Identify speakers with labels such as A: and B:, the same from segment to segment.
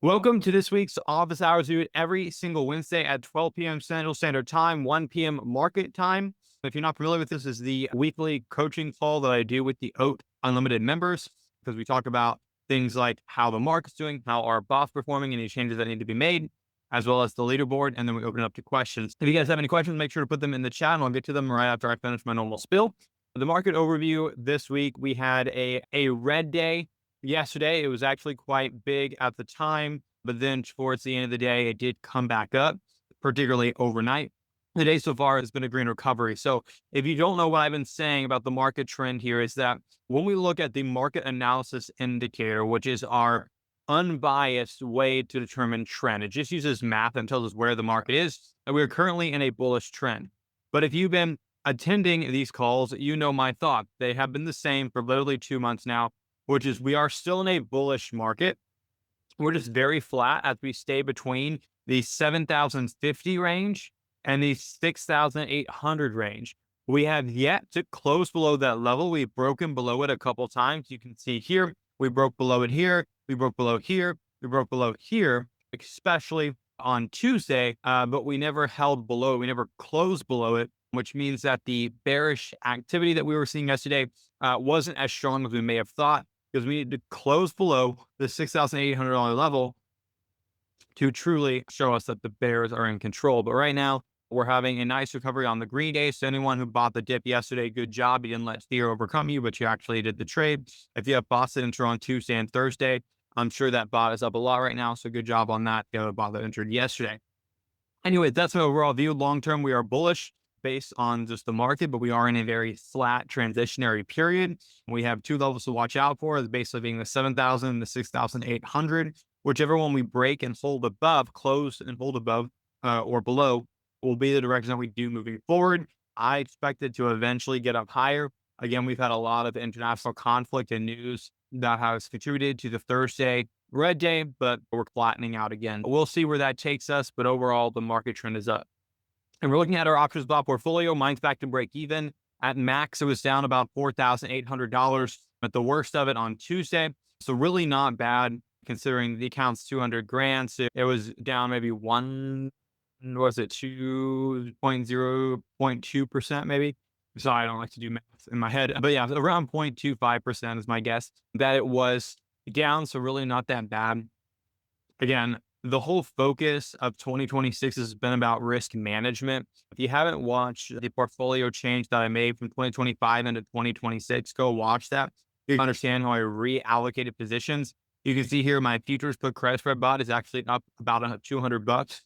A: Welcome to this week's Office Hours. We do it every single Wednesday at 12 p.m. Central Standard Time, 1 p.m. market time. If you're not familiar with this, is the weekly coaching call that I do with the OAT Unlimited members, because we talk about things like how the market's doing, how our boss performing, any changes that need to be made, as well as the leaderboard, and then we open it up to questions. If you guys have any questions, make sure to put them in the chat, and I'll get to them right after I finish my normal spill. The market overview this week, we had a red day yesterday. It was actually quite big at the time, but then towards the end of the day, it did come back up, particularly overnight. The day so far has been a green recovery. So if you don't know what I've been saying about the market trend here, is that when we look at the market analysis indicator, which is our unbiased way to determine trend, it just uses math and tells us where the market is. And we're currently in a bullish trend. But if you've been attending these calls, you know my thought. They have been the same for literally 2 months now, which is we are still in a bullish market. We're just very flat as we stay between the 7,050 range and the 6,800 range. We have yet to close below that level. We've broken below it a couple times. You can see here, we broke below it here. We broke below here. We broke below here, especially on Tuesday, but we never held below. We never closed below it, which means that the bearish activity that we were seeing yesterday wasn't as strong as we may have thought, because we need to close below the $6,800 level to truly show us that the bears are in control. But right now, we're having a nice recovery on the green day. So anyone who bought the dip yesterday, good job. You didn't let fear overcome you, but you actually did the trade. If you have bought the enter on Tuesday and Thursday, I'm sure that bot is up a lot right now. So good job on that. You have a bot that entered yesterday. Anyway, that's my overall view. Long term, we are bullish based on just the market, but we are in a very flat transitionary period. We have two levels to watch out for, basically being the 7,000 and the 6,800. Whichever one we break and hold above, close and hold above or below, will be the direction that we do moving forward. I expect it to eventually get up higher. Again, we've had a lot of international conflict and news that has contributed to the Thursday red day, but we're flattening out again. We'll see where that takes us, but overall, the market trend is up. And we're looking at our options bot portfolio. Mine's back to break even. At max, it was down about $4,800 at the worst of it on Tuesday. So really not bad considering the account's 200 grand. So it was down maybe 2.2% maybe. So I don't like to do math in my head, but yeah, around 0.25% is my guess that it was down. So really not that bad. Again, the whole focus of 2026 has been about risk management. If you haven't watched the portfolio change that I made from 2025 into 2026, go watch that. You can understand how I reallocated positions. You can see here my futures put credit spread bot is actually up about $200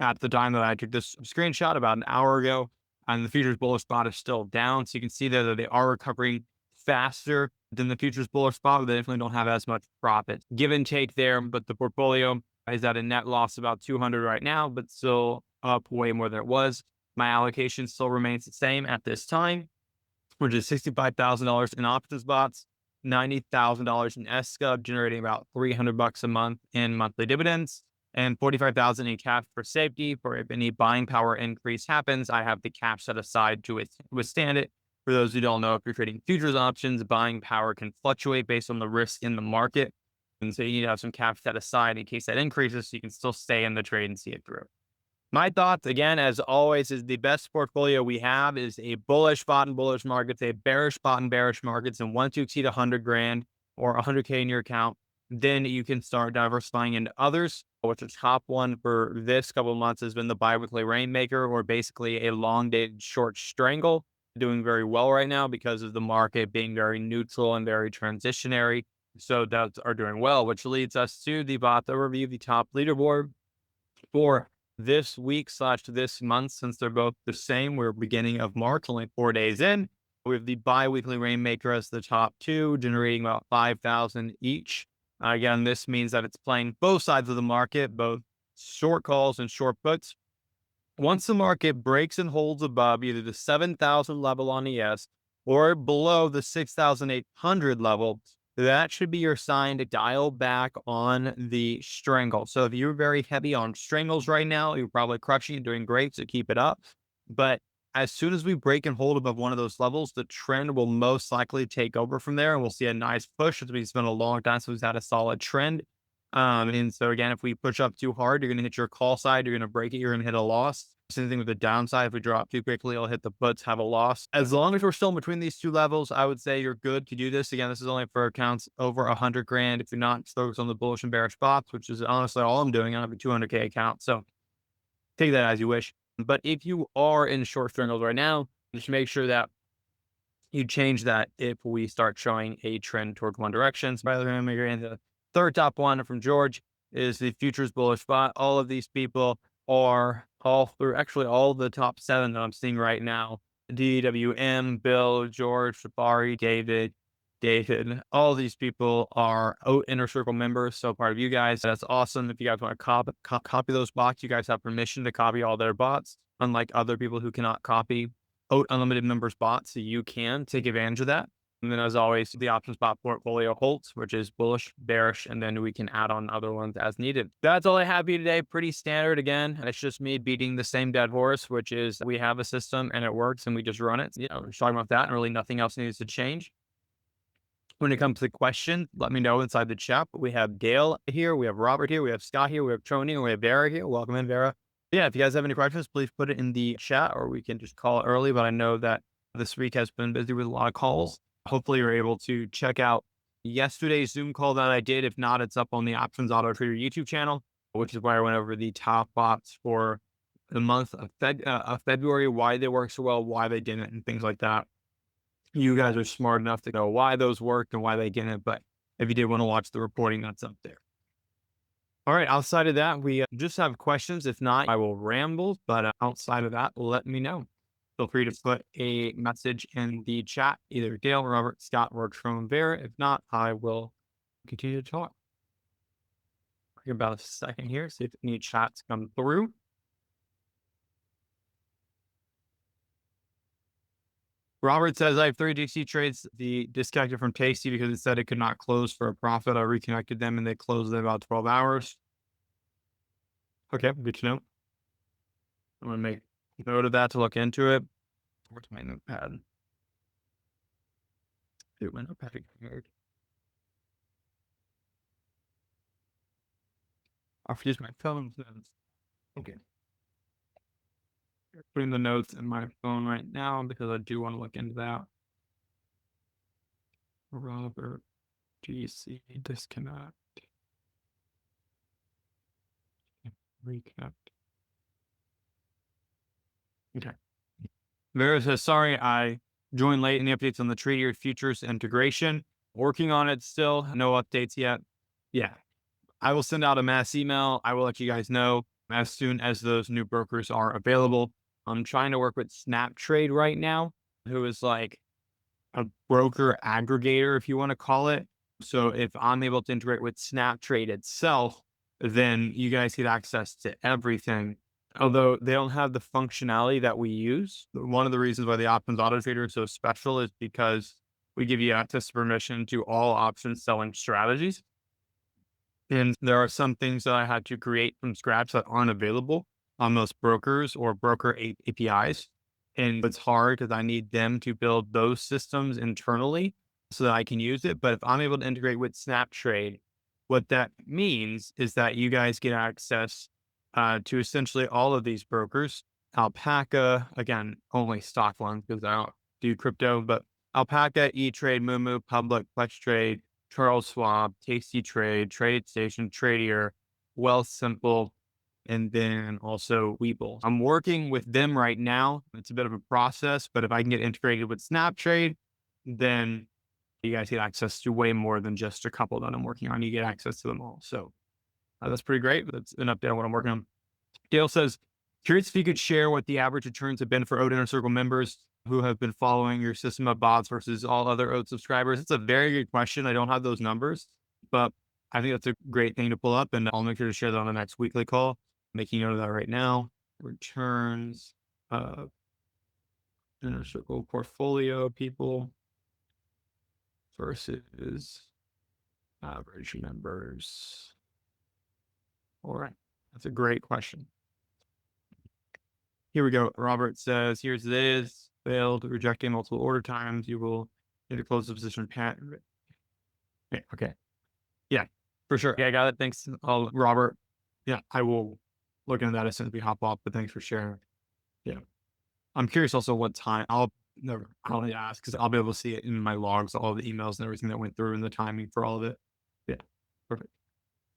A: at the time that I took this screenshot about an hour ago. And the futures bullish spot is still down. So you can see there that they are recovering faster than the futures bullish spot, but they definitely don't have as much profit. Give and take there, but the portfolio is at a net loss about 200 right now, but still up way more than it was. My allocation still remains the same at this time, which is $65,000 in options bots, $90,000 in SCUB, generating about $300 a month in monthly dividends, and $45,000 in cash for safety. For if any buying power increase happens, I have the cash set aside to withstand it. For those who don't know, if you're trading futures options, buying power can fluctuate based on the risk in the market. And so you need to have some cash set aside in case that increases so you can still stay in the trade and see it through. My thoughts, again, as always, is the best portfolio we have is a bullish spot in bullish markets, a bearish spot in bearish markets. And once you exceed 100 grand or 100K in your account, then you can start diversifying into others, which the top one for this couple of months has been the biweekly rainmaker, or basically a long dated short strangle, doing very well right now because of the market being very neutral and very transitionary. So those are doing well, which leads us to the bot overview, the top leaderboard for this week / this month, since they're both the same. We're beginning of March, only 4 days in. We have the biweekly rainmaker as the top two, generating about 5,000 each. Again, this means that it's playing both sides of the market, both short calls and short puts. Once the market breaks and holds above either the 7,000 level on ES or below the 6,800 level, that should be your sign to dial back on the strangle. So if you're very heavy on strangles right now, you're probably crushing and doing great, so keep it up. But as soon as we break and hold above one of those levels, the trend will most likely take over from there, and we'll see a nice push. It's been a long time since we've had a solid trend. And so again, if we push up too hard, you're going to hit your call side, you're going to break it, you're going to hit a loss. Same thing with the downside. If we drop too quickly, it'll hit the puts, have a loss. As long as we're still in between these two levels, I would say you're good to do this. Again, this is only for accounts over 100 grand. If you're not focused on the bullish and bearish spots, which is honestly all I'm doing, I have a 200K account. So take that as you wish. But if you are in short signals right now, just make sure that you change that if we start showing a trend towards one direction. So by the way, and the third top one from George is the futures bullish spot. All of these people are all through, actually all the top 7 that I'm seeing right now. DWM, Bill, George, Safari, David, all these people are OAT Inner Circle members. So part of you guys, that's awesome. If you guys want to copy those bots, you guys have permission to copy all their bots, unlike other people who cannot copy OAT Unlimited members bot, so you can take advantage of that. And then as always, the options bot portfolio holds, which is bullish, bearish, and then we can add on other ones as needed. That's all I have for you today. Pretty standard again. And it's just me beating the same dead horse, which is we have a system and it works and we just run it. We're just talking about that and really nothing else needs to change. When it comes to questions, let me know inside the chat. We have Dale here, we have Robert here, we have Scott here, we have Tony, and we have Vera here. Welcome in, Vera. Yeah, if you guys have any questions, please put it in the chat or we can just call it early. But I know that this week has been busy with a lot of calls. Hopefully you're able to check out yesterday's Zoom call that I did. If not, it's up on the Options Auto Trader YouTube channel, which is where I went over the top bots for the month of February, why they work so well, why they didn't, and things like that. You guys are smart enough to know why those worked and why they didn't. But if you did want to watch the reporting, that's up there. All right. Outside of that, we just have questions. If not, I will ramble. But outside of that, let me know. Feel free to put a message in the chat, either Dale, Robert, Scott, or Tron Vera. If not, I will continue to talk. Give about a second here, see if any chats come through. Robert says, I have 3 DC trades. The disconnected from Tasty because it said it could not close for a profit. I reconnected them and they closed in about 12 hours. Okay, good to know. I'm going to make note of that to look into it. Where's my notepad? Dude, my notepad is I'll use my phone. Okay. Putting the notes in my phone right now because I do want to look into that. Robert GC disconnect. Reconnect. Okay. Vera says, sorry, I joined late in the updates on the Trader Futures integration. Working on it still. No updates yet. Yeah. I will send out a mass email. I will let you guys know as soon as those new brokers are available. I'm trying to work with SnapTrade right now, who is like a broker aggregator, if you want to call it. So if I'm able to integrate with SnapTrade itself, then you guys get access to everything. Although they don't have the functionality that we use. One of the reasons why the Options Auto Trader is so special is because we give you access to permission to all options selling strategies. And there are some things that I had to create from scratch that aren't available on most brokers or broker APIs. And it's hard because I need them to build those systems internally so that I can use it. But if I'm able to integrate with SnapTrade, what that means is that you guys get access to essentially all of these brokers. Alpaca, again, only stock ones because I don't do crypto, but Alpaca, E-Trade, Moomoo, Public, FlexTrade, Charles Schwab, Tasty Trade, TradeStation, Tradier, Wealthsimple, and then also Webull. I'm working with them right now. It's a bit of a process, but if I can get integrated with SnapTrade, then you guys get access to way more than just a couple that I'm working on. You get access to them all. So that's pretty great. That's an update on what I'm working on. Dale says, curious if you could share what the average returns have been for OAT Inner Circle members who have been following your system of bots versus all other OAT subscribers. It's a very good question. I don't have those numbers, but I think that's a great thing to pull up, and I'll make sure to share that on the next weekly call. Making note of that right now. Returns of Inner Circle portfolio people versus average members. All right. That's a great question. Here we go. Robert says, here's this. Failed, rejecting multiple order times. You will need to close the position. Okay. Yeah. For sure. Yeah, I got it. Thanks, Robert. Yeah, I will look into that as soon as we hop off, but thanks for sharing. Yeah. I'm curious also what time I'll need to ask because I'll be able to see it in my logs, all the emails and everything that went through and the timing for all of it. Yeah. Perfect.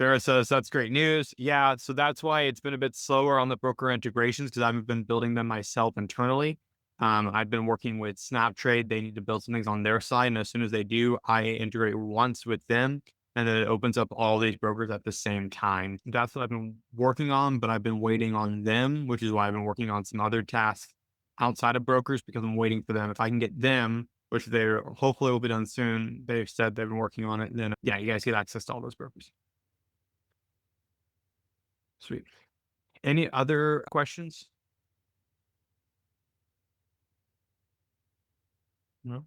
A: Sarah says that's great news. Yeah. So that's why it's been a bit slower on the broker integrations because I've been building them myself internally. I've been working with SnapTrade. They need to build some things on their side. And as soon as they do, I integrate once with them. And then it opens up all these brokers at the same time. That's what I've been working on, but I've been waiting on them, which is why I've been working on some other tasks outside of brokers because I'm waiting for them. If I can get them, which they're hopefully will be done soon, they've said they've been working on it, then yeah, you guys get access to all those brokers. Sweet. Any other questions? No.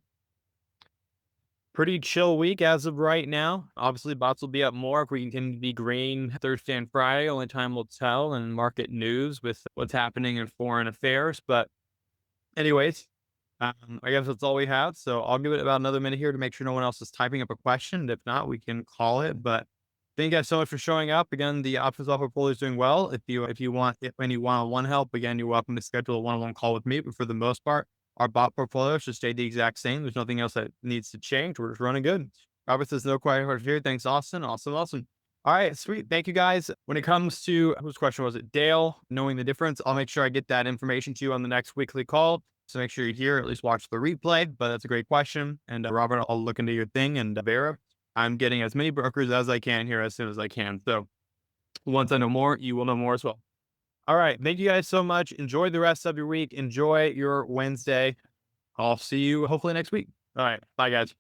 A: Pretty chill week as of right now. Obviously, bots will be up more if we continue to be green Thursday and Friday. Only time will tell, and market news with what's happening in foreign affairs. But, anyways, I guess that's all we have. So I'll give it about another minute here to make sure no one else is typing up a question. If not, we can call it. But thank you guys so much for showing up. Again, the options off portfolio is doing well. If you want any one-on-one help, again, you're welcome to schedule a one-on-one call with me. But for the most part, our bot portfolio should stay the exact same. There's nothing else that needs to change. We're just running good. Robert says no question here. Thanks, Austin. Awesome. All right, sweet. Thank you guys. When it comes to whose question was it? Dale, knowing the difference, I'll make sure I get that information to you on the next weekly call. So make sure you're here, at least watch the replay. But that's a great question. And Robert, I'll look into your thing. And Vera, I'm getting as many brokers as I can here as soon as I can. So once I know more, you will know more as well. All right. Thank you guys so much. Enjoy the rest of your week. Enjoy your Wednesday. I'll see you hopefully next week. All right. Bye, guys.